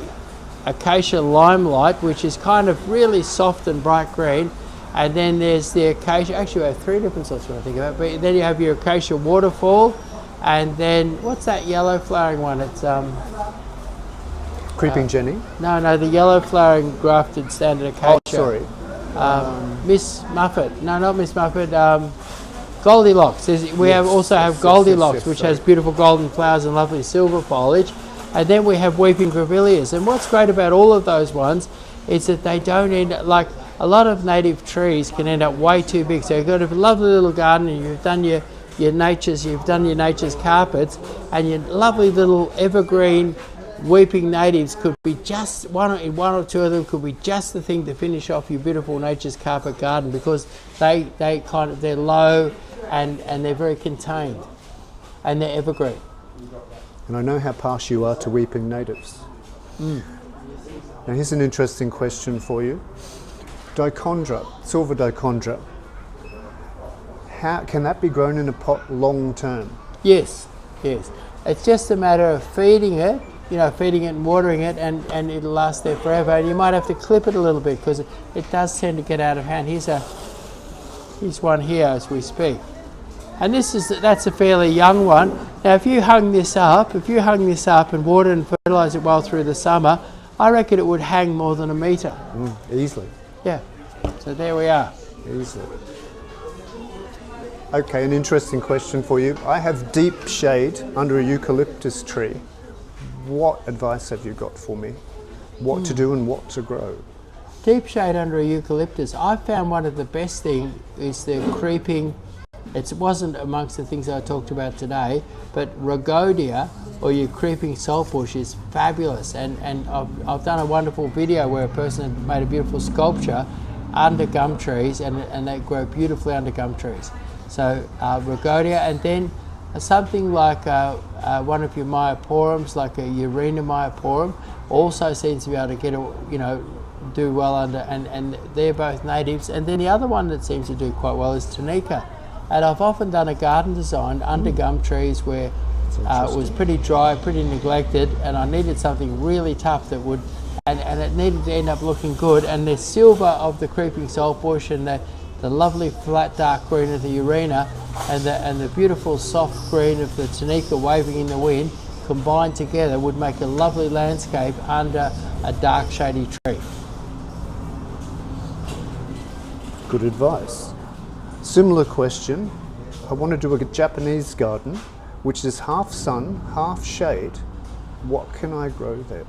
acacia limelight, which is kind of really soft and bright green, and then there's the acacia. Actually, we have 3 different sorts when I think about it. But then you have your acacia waterfall, and then what's that yellow flowering one? It's Creeping Jenny? No, the yellow flowering grafted standard acacia. Oh, sorry. Miss Muffet. No, not Miss Muffet. Goldilocks. We also have Goldilocks, which has beautiful golden flowers and lovely silver foliage. And then we have weeping grevilleas. And what's great about all of those ones is that they don't end up, like a lot of native trees can end up way too big. So you've got a lovely little garden, and you've done your nature's carpets, and your lovely little evergreen weeping natives could be just one or two of them could be just the thing to finish off your beautiful nature's carpet garden, because they're low and they're very contained and they're evergreen. And I know how partial you are to weeping natives. Now here's an interesting question for you. Dichondra, silver dichondra, how can that be grown in a pot long term? Yes. It's just a matter of feeding it and watering it, and it'll last there forever. And you might have to clip it a little bit, because it does tend to get out of hand. Here's one here as we speak. And that's a fairly young one. Now if you hung this up and watered and fertilised it well through the summer, I reckon it would hang more than a metre. Easily. Yeah. So there we are. Easily. Okay, an interesting question for you. I have deep shade under a eucalyptus tree. What advice have you got for me? What to do and what to grow? Deep shade under a eucalyptus. I found one of the best things is the creeping. It wasn't amongst the things I talked about today, but rhagodia, or your creeping saltbush, is fabulous. And I've done a wonderful video where a person had made a beautiful sculpture under gum trees, and they grow beautifully under gum trees. So rhagodia, and then something like one of your myoporums, like a Urena myoporum, also seems to be able to get do well under, and they're both natives. And then the other one that seems to do quite well is Tunica. And I've often done a garden design under gum trees where it was pretty dry, pretty neglected, and I needed something really tough that would, and it needed to end up looking good. And the silver of the creeping saltbush and the lovely flat dark green of the Urena and the beautiful soft green of the Tunica waving in the wind combined together would make a lovely landscape under a dark shady tree. Good advice. Similar question. I want to do a Japanese garden which is half sun, half shade. What can I grow there?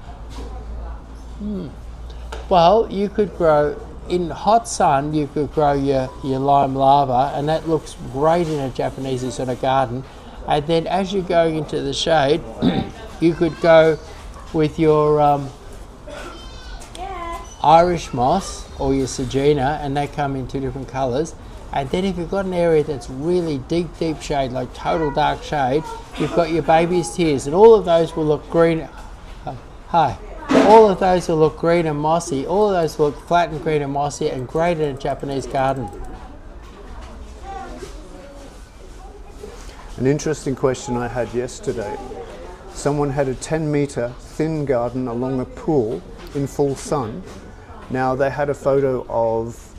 Well, you could grow in hot sun. You could grow your lime lava, and that looks great in a Japanese sort of garden. And then as you're going into the shade, you could go with your Irish moss or your Sagina, and they come in 2 different colours. And then if you've got an area that's really deep shade, like total dark shade, you've got your baby's tears, and all of those will look green. All of those will look green and mossy. All of those will look flat and green and mossy and great in a Japanese garden. An interesting question I had yesterday. Someone had a 10-metre thin garden along a pool in full sun. Now they had a photo of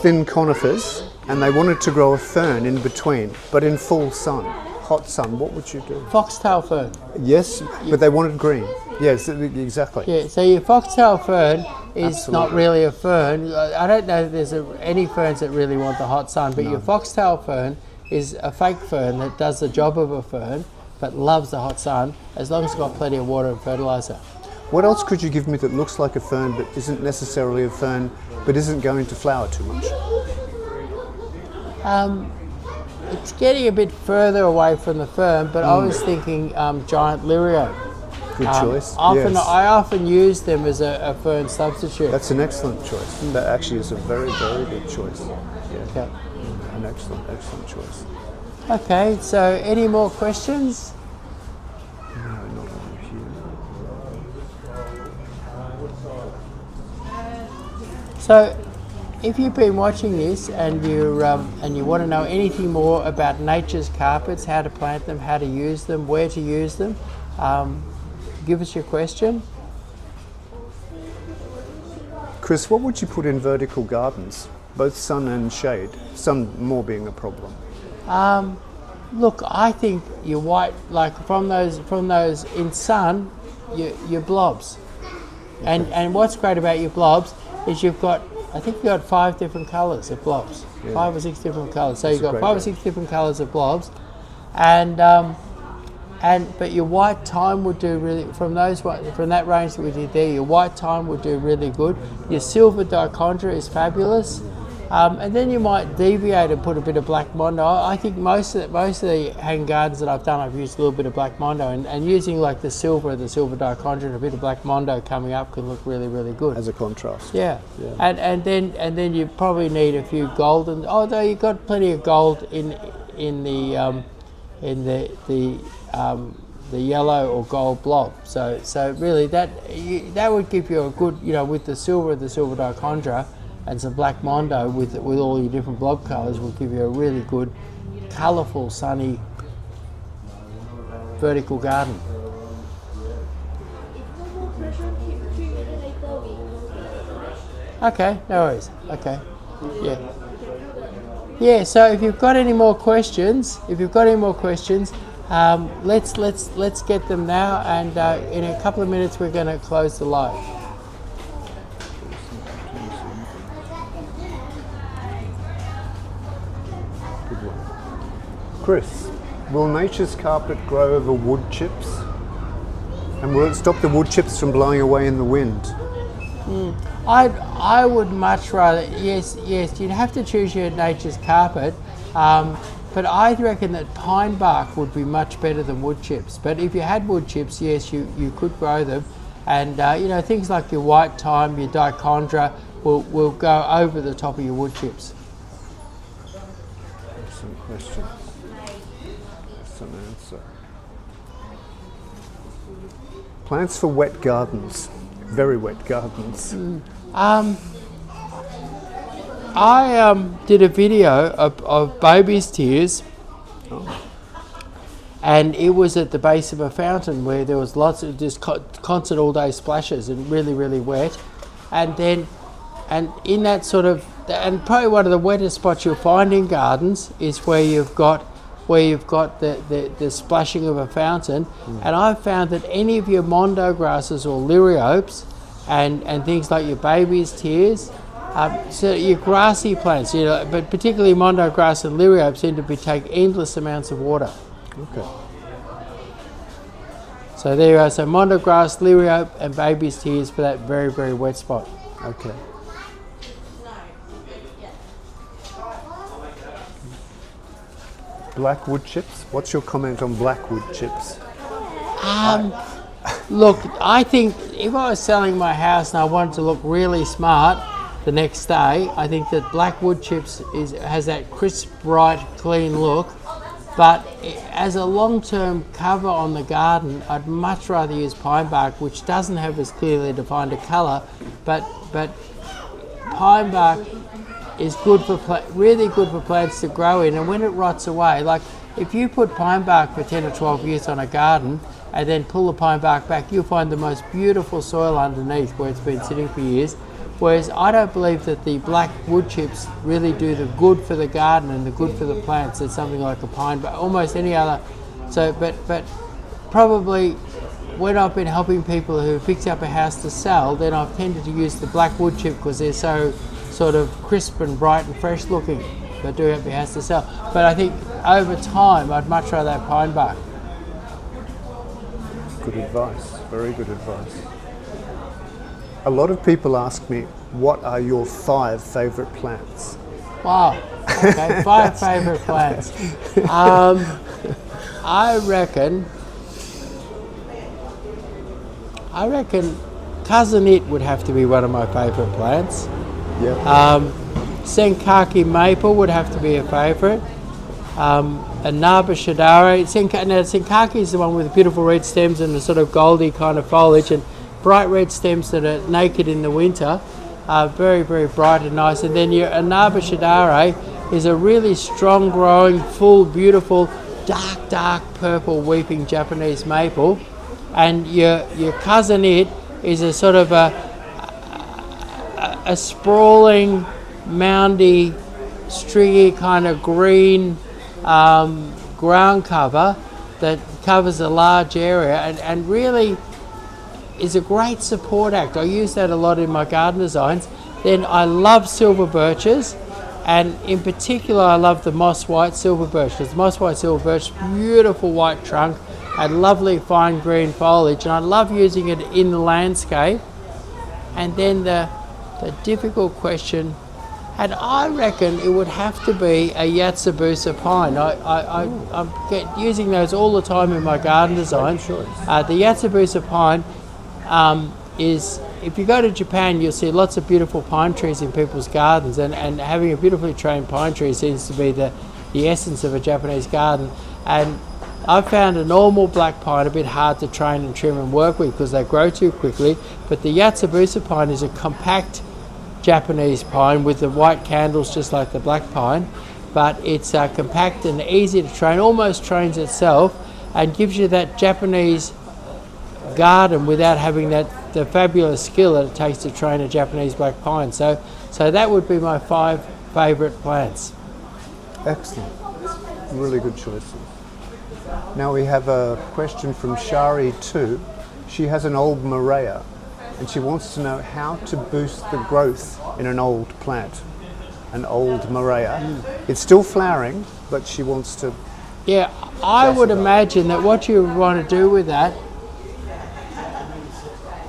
thin conifers, and they wanted to grow a fern in between, but in full sun, hot sun, what would you do? Foxtail fern. Yes, but they wanted green. Yes, exactly. Yeah, so your foxtail fern is Absolutely. not really a fern. I don't know if there's any ferns that really want the hot sun, but your foxtail fern is a fake fern that does the job of a fern, but loves the hot sun, as long as it's got plenty of water and fertiliser. What else could you give me that looks like a fern but isn't necessarily a fern, but isn't going to flower too much? It's getting a bit further away from the fern, but I was thinking giant liriope. Good choice. Often, yes. I often use them as a fern substitute. That's an excellent choice. That actually is a very, very good choice. Yeah. Okay. An excellent, excellent choice. Okay, so any more questions? No, not over here. So, if you've been watching this and you want to know anything more about nature's carpets, how to plant them, how to use them, where to use them, give us your question. Chris, what would you put in vertical gardens? Both sun and shade, sun more being a problem. Look, I think your white, like from those in sun, your blobs. And what's great about your blobs is I think you've got 5 different colours of blobs, 5 or 6 different colours. So you've got 5 or 6 different colours of blobs, but your white thyme would do really from that range that we did there. Your white thyme would do really good. Your silver Dichondra is fabulous, and then you might deviate and put a bit of black mondo. I think most of the hang gardens that I've done, I've used a little bit of black mondo, and using like the silver Dichondra and a bit of black mondo coming up can look really, really good As a contrast. Yeah. And then you probably need a few golden. Although you've got plenty of gold in the yellow or gold blob. So really that would give you a good, with the silver Dichondra and some black mondo with all your different blob colours will give you a really good, colourful, sunny vertical garden. Okay, no worries. Okay, yeah. Yeah, so if you've got any more questions, let's get them now, and in a couple of minutes we're going to close the live. Chris, will nature's carpet grow over wood chips? And will it stop the wood chips from blowing away in the wind? I would much rather, yes, you'd have to choose your nature's carpet, but I reckon that pine bark would be much better than wood chips. But if you had wood chips, yes, you could grow them, and things like your white thyme, your Dichondra will go over the top of your wood chips. Excellent question. Excellent answer. Plants for wet gardens, very wet gardens. I did a video of baby's tears, and it was at the base of a fountain where there was lots of just constant all day splashes and really, really wet. And in that sort of, and probably one of the wettest spots you'll find in gardens is where you've got the splashing of a fountain. And I've found that any of your mondo grasses or liriopes and things like your baby's tears, so your grassy plants, but particularly mondo grass and liriopes seem to take endless amounts of water. Okay. So there you are. So mondo grass, liriope, and baby's tears for that very, very wet spot. Okay. Black wood chips? What's your comment on black wood chips? Look, I think if I was selling my house and I wanted to look really smart the next day, I think that black wood chips has that crisp, bright, clean look. But as a long-term cover on the garden, I'd much rather use pine bark, which doesn't have as clearly defined a colour, but pine bark is good really good for plants to grow in, and when it rots away, like if you put pine bark for 10 or 12 years on a garden and then pull the pine bark back, you'll find the most beautiful soil underneath where it's been sitting for years. Whereas I don't believe that the black wood chips really do the good for the garden and the good for the plants. It's something like a pine, but almost any other. So, but probably when I've been helping people who fix up a house to sell, then I've tended to use the black wood chip because they're so sort of crisp and bright and fresh looking. But doing up your house to sell. But I think over time, I'd much rather have pine bark. Good advice, very good advice. A lot of people ask me, what are your 5 favourite plants? Wow. Okay, 5 favourite plants. I reckon cousin it would have to be one of my favourite plants. Yeah. Senkaki maple would have to be a favourite. Anaba shadare. Now Senkaki is the one with the beautiful red stems and the sort of goldy kind of foliage, and bright red stems that are naked in the winter. Very, very bright and nice. And then your Anaba shadare is a really strong growing, full, beautiful, dark purple weeping Japanese maple. And your cousin it is a sort of a sprawling, moundy, stringy kind of green ground cover that covers a large area and really is a great support act. I use that a lot in my garden designs. Then I love silver birches, and in particular I love the moss white silver birch. The moss white silver birch, beautiful white trunk and lovely fine green foliage, and I love using it in the landscape. And then the difficult question, and I reckon it would have to be a Yatsubusa pine. I'm using those all the time in my garden designs. The Yatsubusa pine is, if you go to Japan, you'll see lots of beautiful pine trees in people's gardens, and having a beautifully trained pine tree seems to be the essence of a Japanese garden. And I've found a normal black pine a bit hard to train and trim and work with because they grow too quickly, but the Yatsubusa pine is a compact Japanese pine with the white candles just like the black pine, but it's compact and easy to train, almost trains itself, and gives you that Japanese garden without having the fabulous skill that it takes to train a Japanese black pine. So that would be my 5 favourite plants. Excellent. Really good choices. Now we have a question from Shari too. She has an old Morea and she wants to know how to boost the growth in an old plant, an old Morea. It's still flowering, but she wants to... Yeah, I would imagine that what you would want to do with that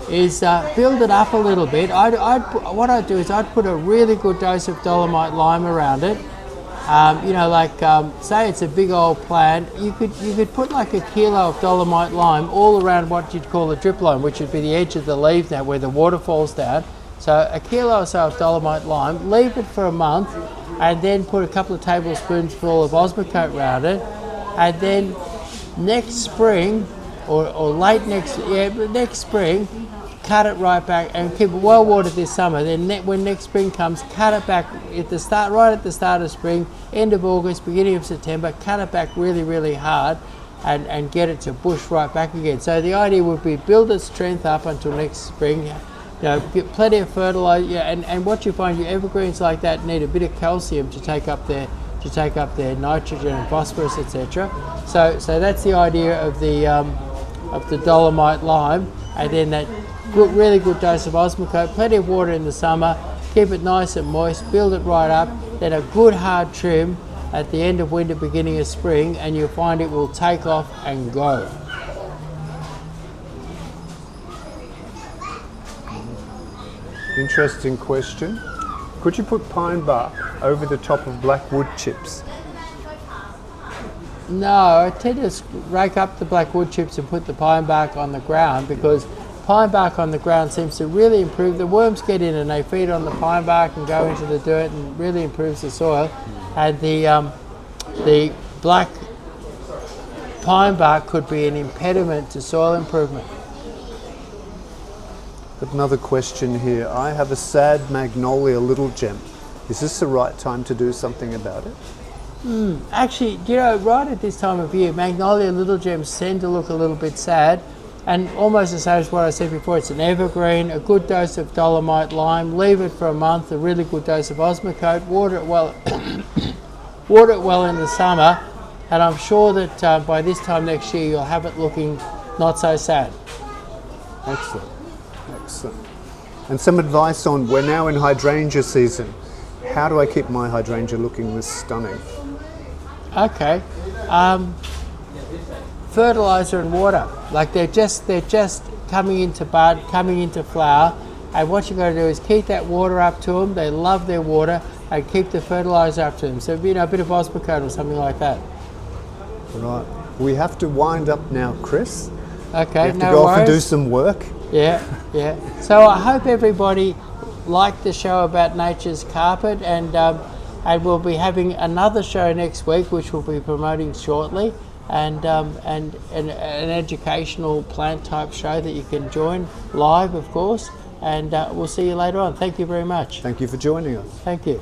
is build it up a little bit. What I'd do is I'd put a really good dose of dolomite lime around it. Say it's a big old plant, you could put like a kilo of dolomite lime all around what you'd call a drip line, which would be the edge of the leaf now where the water falls down. So a kilo or so of dolomite lime, leave it for a month, and then put a couple of tablespoons full of Osmocote around it, and then next spring or late next spring, cut it right back and keep it well watered this summer. Then when next spring comes, cut it back right at the start of spring, end of August, beginning of September, cut it back really, really hard and get it to bush right back again. So the idea would be build its strength up until next spring, get plenty of fertilizer, and what you find, your evergreens like that need a bit of calcium to take up their nitrogen and phosphorus, etc. So that's the idea of the dolomite lime, and then that really good dose of Osmocote, plenty of water in the summer, keep it nice and moist, build it right up, then a good hard trim at the end of winter, beginning of spring, and you'll find it will take off and go. Interesting question. Could you put pine bark over the top of black wood chips? No, I tend to rake up the black wood chips and put the pine bark on the ground, because pine bark on the ground seems to really improve. The worms get in and they feed on the pine bark and go into the dirt and really improves the soil. And the black pine bark could be an impediment to soil improvement. Got another question here. I have a sad magnolia little gem. Is this the right time to do something about it? Actually, right at this time of year, magnolia little gems tend to look a little bit sad. And almost the same as what I said before, it's an evergreen, a good dose of dolomite lime, leave it for a month, a really good dose of Osmocote, water it well, water it well in the summer, and I'm sure that by this time next year you'll have it looking not so sad. Excellent, excellent. And some advice on, we're now in hydrangea season. How do I keep my hydrangea looking this stunning? Okay, fertilizer and water. Like they're just coming into bud, coming into flower, and what you're going to do is keep that water up to them. They love their water, and keep the fertilizer up to them. So a bit of Osmocote or something like that. Right. We have to wind up now, Chris. Okay, we have no to go worries. off and do some work. Yeah. So I hope everybody liked the show about nature's carpet, and we'll be having another show next week, which we'll be promoting shortly, and an educational plant type show that you can join live, of course. And we'll see you later on. Thank you very much. Thank you for joining us. Thank you.